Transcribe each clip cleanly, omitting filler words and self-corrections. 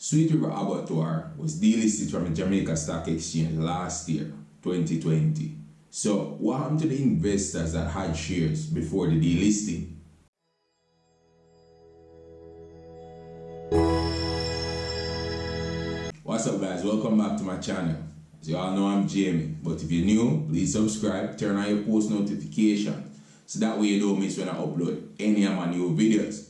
Sweet River Abattoir was delisted from the Jamaica Stock Exchange last year, 2020. So, what happened to the investors that had shares before the delisting? What's up guys, welcome back to my channel. As you all know, I'm Jamie, but if you're new, please subscribe, turn on your post notification so that way you don't miss when I upload any of my new videos.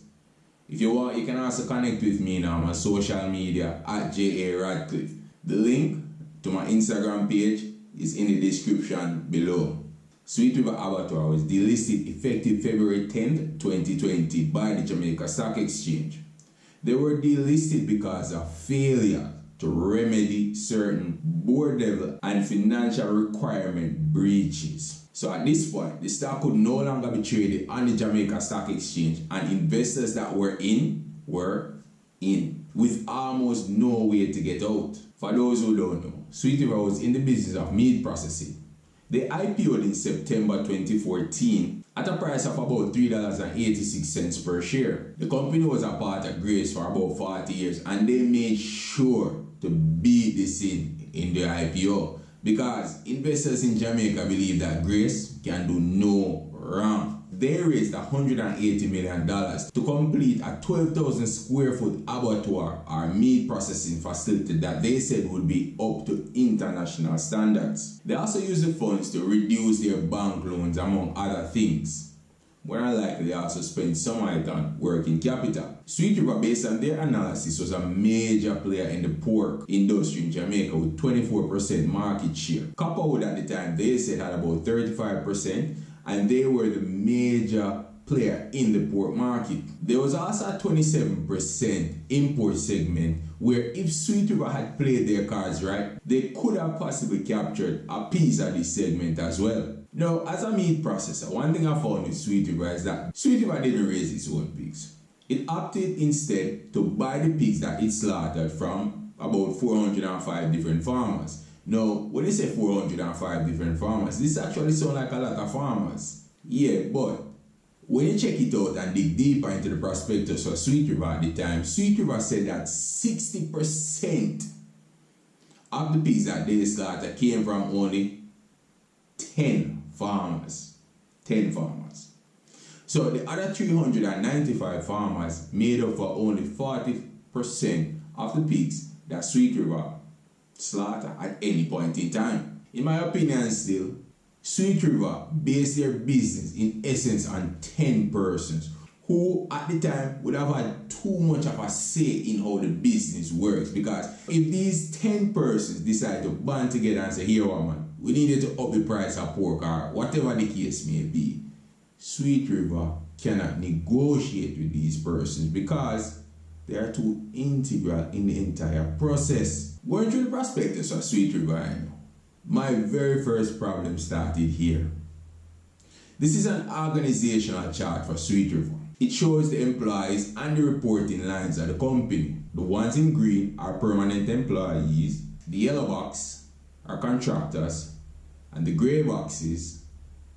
If you want, you can also connect with me now on my social media at Radcliffe. The link to my Instagram page is in the description below. Sweet River Abattoir was delisted effective February 10th, 2020 by the Jamaica Stock Exchange. They were delisted because of failure to remedy certain board level and financial requirement breaches. So at this point, the stock could no longer be traded on the Jamaica Stock Exchange, and investors that were in with almost no way to get out. For those who don't know, Sweet River was in the business of meat processing. They IPO'd in September 2014 at a price of about $3.86 per share. The company was a part of Grace for about 40 years, and they made sure to beat this in their IPO because investors in Jamaica believe that Grace can do no wrong. They raised $180 million to complete a 12,000 square foot abattoir or meat processing facility that they said would be up to international standards. They also used the funds to reduce their bank loans, among other things. More than likely, they also spent some of it on working capital. Sweet River, based on their analysis, was a major player in the pork industry in Jamaica with 24% market share. Copperwood at the time, they said, had about 35%, and they were the major player in the pork market. There was also a 27% import segment where if Sweet River had played their cards right, they could have possibly captured a piece of this segment as well. Now, as a meat processor, one thing I found with Sweet River is that Sweet River didn't raise its own pigs. It opted instead to buy the pigs that it slaughtered from about 405 different farmers. Now, when they say 405 different farmers, this actually sounds like a lot of farmers. Yeah, but when you check it out and dig deeper into the prospectus for Sweet River at the time, Sweet River said that 60% of the pigs that they slaughtered came from only 10 farmers. 10 farmers. So the other 395 farmers made up for only 40% of the pigs that Sweet River slaughter at any point in time. In my opinion still, Sweet River based their business in essence on 10 persons who at the time would have had too much of a say in how the business works, because if these 10 persons decide to band together and say, here man, we needed to up the price of pork or whatever the case may be, Sweet River cannot negotiate with these persons because they are too integral in the entire process. Going through the prospectus of Sweet River, I know my very first problem started here. This is an organizational chart for Sweet River. It shows the employees and the reporting lines of the company. The ones in green are permanent employees, the yellow box are contractors, and the gray boxes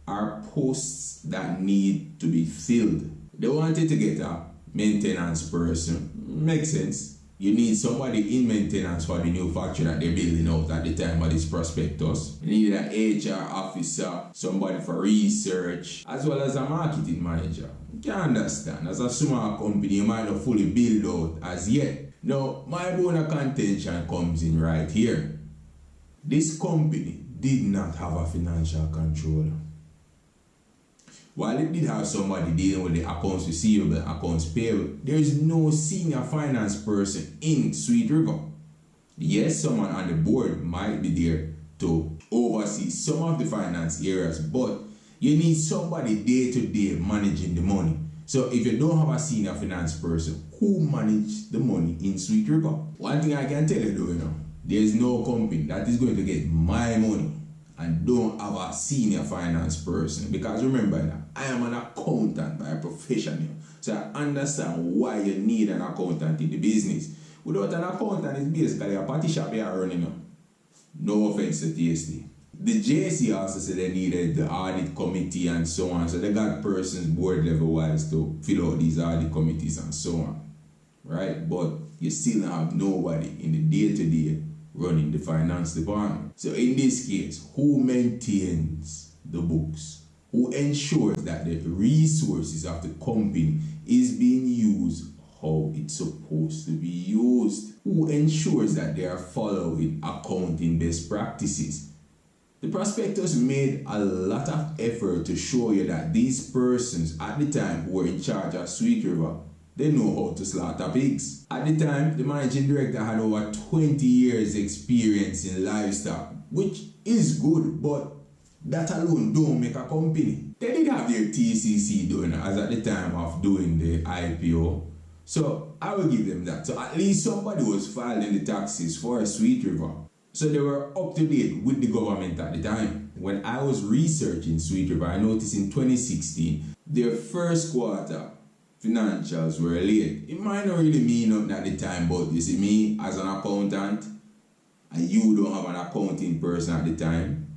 are posts that need to be filled. They wanted to get a maintenance person. Makes sense. You need somebody in maintenance for the new factory that they're building out at the time of this prospectus. You need an HR officer, somebody for research, as well as a marketing manager. You can understand, as a small company, you might not fully build out as yet. Now, my bone of contention comes in right here. This company did not have a financial controller. While it did have somebody dealing with the accounts receivable, accounts payable, there is no senior finance person in Sweet River. Yes, someone on the board might be there to oversee some of the finance areas, but you need somebody day to day managing the money. So if you don't have a senior finance person, who manages the money in Sweet River? One thing I can tell you though, there's no company that is going to get my money and don't have a senior finance person, because remember that I am an accountant by profession, so I understand why you need an accountant in the business. Without an accountant, it's basically a party shop you are running. No offense to TSD. The JSE also said they needed the audit committee and so on, so they got persons board level wise to fill out these audit committees and so on, right? But you still have nobody in the day-to-day running the finance department. So in this case, who maintains the books? Who ensures that the resources of the company is being used how it's supposed to be used? Who ensures that they are following accounting best practices? The prospectus made a lot of effort to show you that these persons at the time who were in charge of Sweet River, they know how to slaughter pigs. At the time, the managing director had over 20 years experience in livestock, which is good, but that alone don't make a company. They did have their TCC done as at the time of doing the IPO. So I will give them that. So at least somebody was filing the taxes for Sweet River. So they were up to date with the government at the time. When I was researching Sweet River, I noticed in 2016, their first quarter financials were late. It might not really mean nothing at the time, but you see, me as an accountant, and you don't have an accounting person at the time,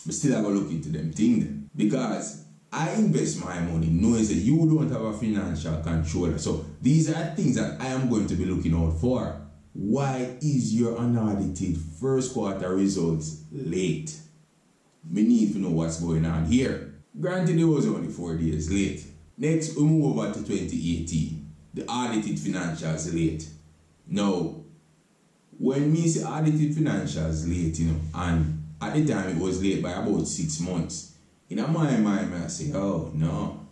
but still I go look into them things. Because I invest my money knowing that you don't have a financial controller. So these are things that I am going to be looking out for. Why is your unaudited first quarter results late? We need to know what's going on here. Granted, it was only 4 days late. Next, we move over to 2018. The audited financials late. Now, when me say audited financials late, and at the time it was late by about 6 months, in my mind, I say, oh no.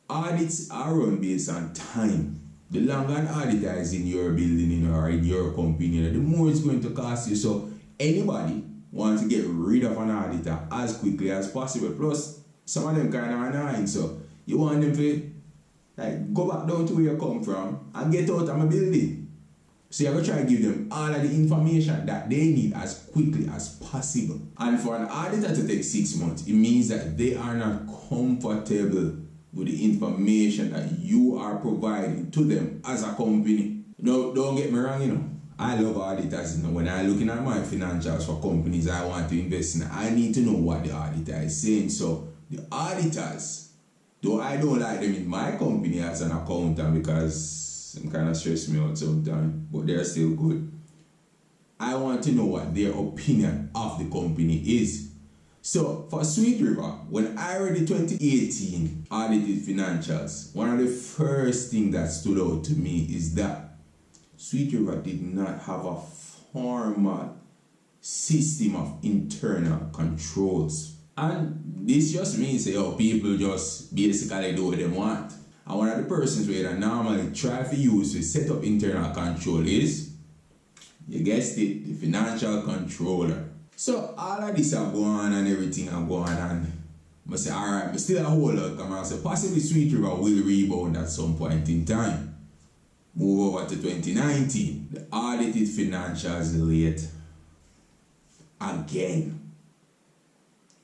Audits are run based on time. The longer an auditor is in your building or in your company, the more it's going to cost you. So anybody wants to get rid of an auditor as quickly as possible. Plus, some of them kind of annoying, so you want them to go back down to where you come from and get out of my building. So you're going to try to give them all of the information that they need as quickly as possible. And for an auditor to take 6 months, it means that they are not comfortable with the information that you are providing to them as a company. Don't get me wrong, I love auditors. When I'm looking at my financials for companies I want to invest in, I need to know what the auditor is saying. So the auditors, though I don't like them in my company as an accountant because they kind of stress me out sometimes, but they're still good. I want to know what their opinion of the company is. So for Sweet River, when I read the 2018 audited financials, one of the first things that stood out to me is that Sweet River did not have a formal system of internal controls. And this just means that people just basically do what they want. And one of the persons we normally try to use to set up internal control is, you guessed it, the financial controller. So all of this are going on and everything are going on. I say, alright, but still a whole lot come out. So possibly Sweet River will rebound at some point in time. Move over to 2019. The audited financials late. Again.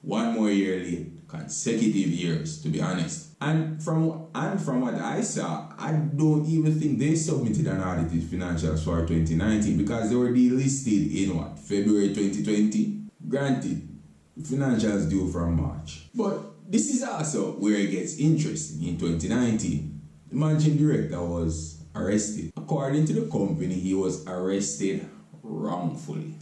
1 more year late. Consecutive years, to be honest. And from what I saw, I don't even think they submitted an audited financials for 2019 because they were delisted in February 2020. Granted, financials due from March. But this is also where it gets interesting. In 2019, the managing director was arrested. According to the company, he was arrested wrongfully.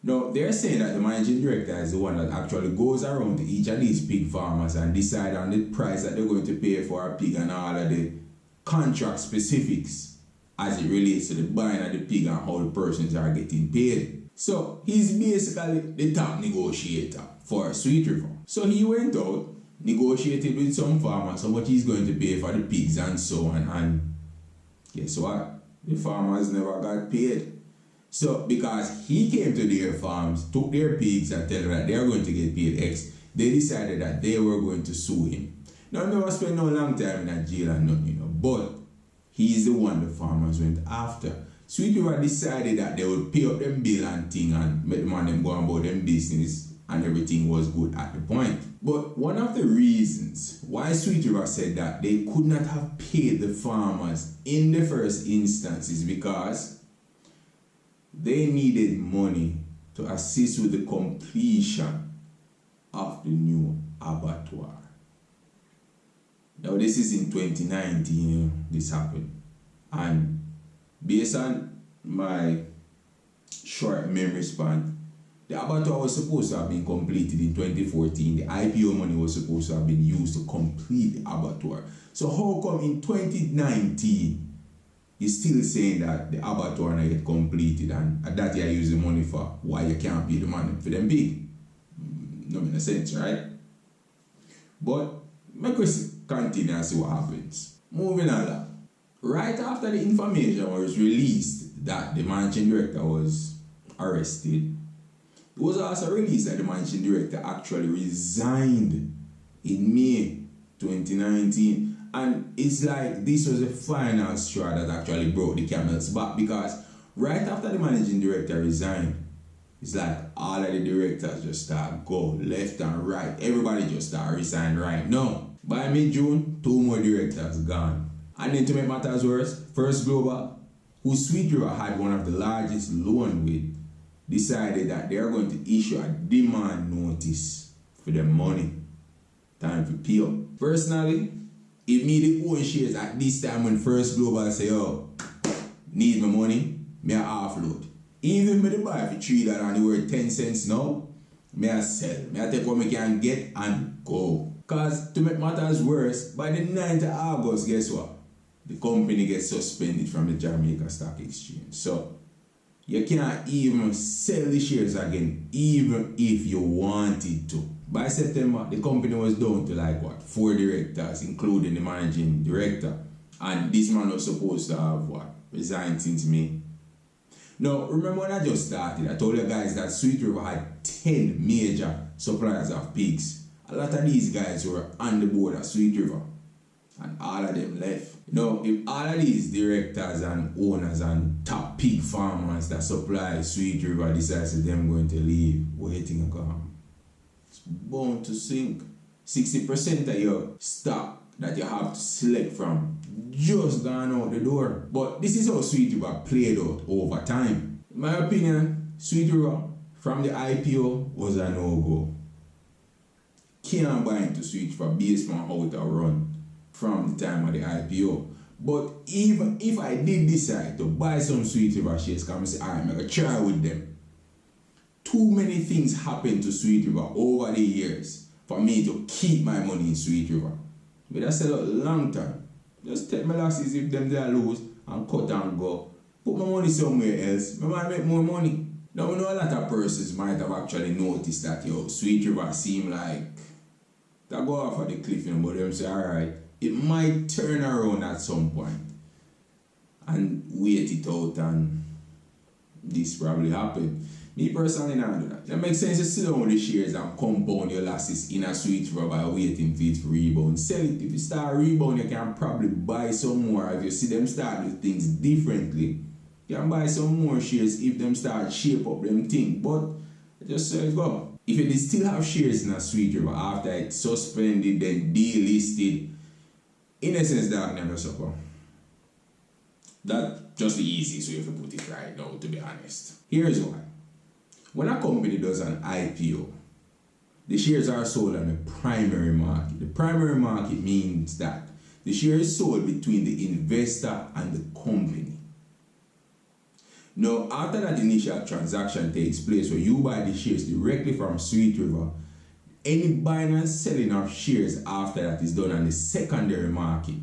Now, they're saying that the managing director is the one that actually goes around to each of these pig farmers and decide on the price that they're going to pay for a pig and all of the contract specifics as it relates to the buying of the pig and how the persons are getting paid. So, he's basically the top negotiator for Sweet River. So, he went out, negotiated with some farmers how much he's going to pay for the pigs and so on, and guess what? The farmers never got paid. So, because he came to their farms, took their pigs and told them that they are going to get paid X, they decided that they were going to sue him. Now, he never spent no long time in a jail and nothing, but he's the one the farmers went after. Sweet River decided that they would pay up them bill and thing and make the man them go about them business and everything was good at the point. But one of the reasons why Sweet River said that they could not have paid the farmers in the first instance is because they needed money to assist with the completion of the new abattoir. Now this is in 2019, this happened. And based on my short memory span, the abattoir was supposed to have been completed in 2014. The IPO money was supposed to have been used to complete the abattoir. So how come in 2019 you're still saying that the abattoir not yet completed, and that you use the money for why you can't pay the money for them big? No make no sense, right? But make us continue and see what happens. Moving along. Right after the information was released that the managing director was arrested, it was also released that the managing director actually resigned in May 2019. And it's like this was the final straw that actually broke the camel's back, because right after the managing director resigned, it's like all of the directors just start go left and right. Everybody just start resign right now. By mid-June, 2 more directors gone. And then to make matters worse, First Global, who Sweet River had one of the largest loan with, decided that they are going to issue a demand notice for their money. Time for pay up. Personally, if me the own shares at this time when First Global say, oh, need my money, me a offload. Even if I buy for $3 and it worth 10 cents now, me a sell. Me a take what me can get and go. Cause to make matters worse, by the 9th of August, guess what? The company gets suspended from the Jamaica Stock Exchange. So you can't even sell the shares again, even if you wanted to. By September, the company was down to like what? 4 directors, including the managing director. And this man was supposed to have what? Resigned since May. Now, remember when I just started, I told you guys that Sweet River had 10 major suppliers of pigs. A lot of these guys were on the board of Sweet River. And all of them left. Now, if all of these directors and owners and top pig farmers that supply Sweet River decides that them going to leave, waiting and come, it's bound to sink. 60% of your stock that you have to select from just gone out the door. But this is how Sweet River played out over time. In my opinion, Sweet River from the IPO was a no-go. Can't buy into Sweet River based on how it run from the time of the IPO. But even if I did decide to buy some Sweet River shares, come and say, alright, I'm going to try with them. Too many things happened to Sweet River over the years for me to keep my money in Sweet River. But I sell a long time. Just take my losses if them they lose and cut and go. Put my money somewhere else. I might make more money. Now, I know a lot of persons might have actually noticed that Sweet River seem like they go off of the cliff, but them say, alright, it might turn around at some point. And wait it out, and this probably happened. Me personally, not do that. It makes sense to sit down with the shares and compound your losses in a Sweet River by waiting for it to rebound. Sell it. If you start rebound, you can probably buy some more. If you see them start do things differently, you can buy some more shares if them start shape up them thing. But just say go. If you still have shares in a Sweet River after it's suspended, then delisted, in essence, that never suffer. That's just the easiest way to put it right now, to be honest. Here's why. When a company does an IPO, the shares are sold on the primary market. The primary market means that the share is sold between the investor and the company. Now, after that initial transaction takes place where you buy the shares directly from Sweet River, any buying and selling of shares after that is done on the secondary market.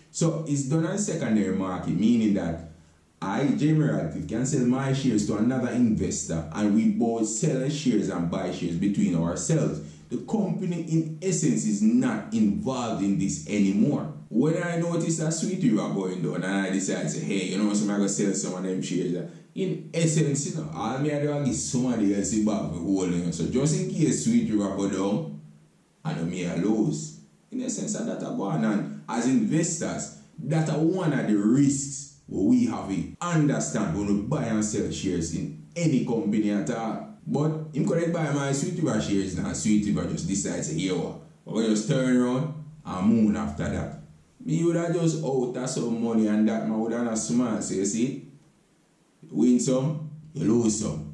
So it's done on the secondary market, meaning that I, Jamie Radcliffe, can sell my shares to another investor and we both sell shares and buy shares between ourselves. The company in essence is not involved in this anymore. When I notice that Sweet River going down and I decide to say, hey, so I'm going to sell some of them shares. In essence, all me I do is give somebody else back for holding. So just in case Sweet River go down, I know me I lose. In essence, that go on. And as investors, that are one of the risks we have to understand when we buy and sell shares in any company at all. But I'm going to buy my Sweet River shares now. Sweet River just decides to hear what. We're going to just turn around and move after that. Me would have just out of some money and that man would have not smart. So you see, win some, you lose some.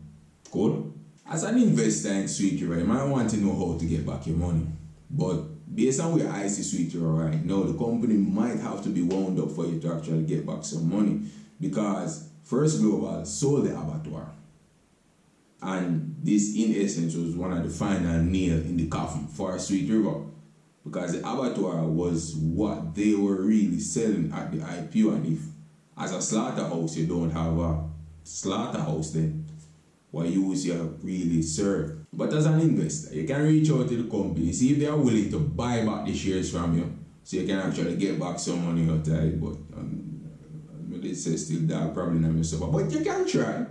Cool? As an investor in Sweet River, you might want to know how to get back your money. But based on where I see Sweet River right now, the company might have to be wound up for you to actually get back some money, because First Global sold the abattoir, and this in essence was one of the final nail in the coffin for Sweet River, because the abattoir was what they were really selling at the IPO. And if as a slaughterhouse you don't have a slaughterhouse, then what use you really serve? But as an investor, you can reach out to the company, see if they are willing to buy back the shares from you, so you can actually get back some money out of it. But they say still that probably not yourself, but you can try.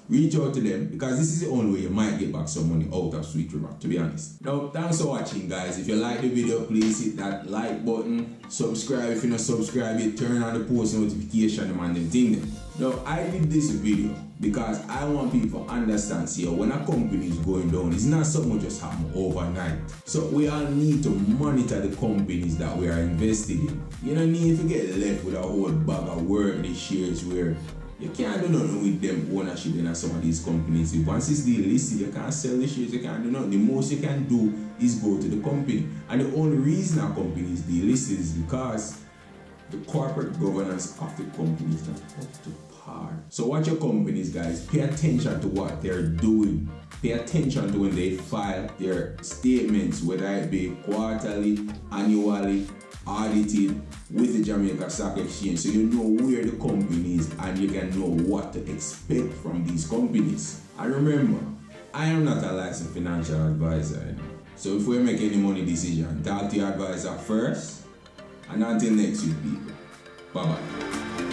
Reach out to them, because this is the only way you might get back some money out of Sweet River, to be honest. Now, thanks for watching, guys. If you like the video, please hit that like button. Subscribe if you're not subscribed yet. Turn on the post notification and them thing. Now, I did this video because I want people to understand, see, when a company is going down, it's not something that just happen overnight. So we all need to monitor the companies that we are invested in. You don't need to get left with a whole bag of worthless shares where you can't do nothing with them ownership in some of these companies. If once it's delisted, you can't sell the shares, you can't do nothing. The most you can do is go to the company. And the only reason a company is delisted is because the corporate governance of the company is not up to par. So watch your companies, guys. Pay attention to what they're doing. Pay attention to when they file their statements, whether it be quarterly, annually, audited with the Jamaica Stock Exchange, so you know where the company is and you can know what to expect from these companies. And remember, I am not a licensed financial advisor, so if we make any money decision, talk to your advisor first. And until next week, people, bye bye.